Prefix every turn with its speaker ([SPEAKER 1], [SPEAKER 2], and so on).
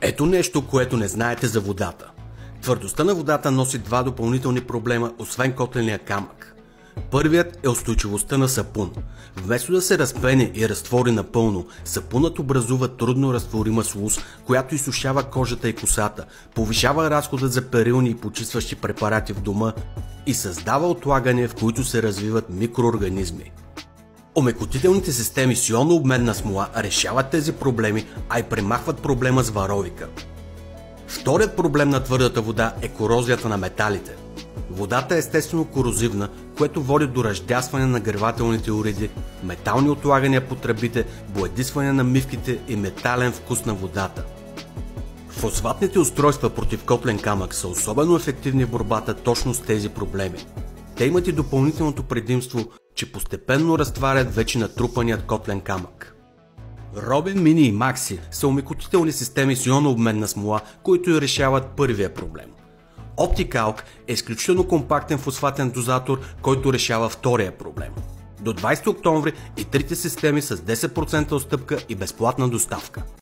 [SPEAKER 1] Ето нещо, което не знаете за водата. Твърдостта на водата носи два допълнителни проблема, освен котления камък. Първият е устойчивостта на сапун. Вместо да се разпене и разтвори напълно, сапунът образува трудно разтворима слуз, която изсушава кожата и косата, повишава разходът за перилни и почистващи препарати в дома и създава отлагания, в които се развиват микроорганизми. Омекотителните системи с ионообменна смола решават тези проблеми, а и премахват проблема с варовика. Вторият проблем на твърдата вода е корозията на металите. Водата е естествено корозивна, което води до ръждясване на нагревателните уреди, метални отлагания по тръбите, боядисване на мивките и метален вкус на водата. Фосфатните устройства против котлен камък са особено ефективни в борбата точно с тези проблеми. Те имат и допълнителното предимство, че постепенно разтварят вече натрупаният котлен камък. Робин, Мини и Макси са омекотителни системи с ионообменна смола, които и решават първия проблем. Opticalc е изключително компактен фосфатен дозатор, който решава втория проблем. До 20 октомври и трите системи с 10% отстъпка и безплатна доставка.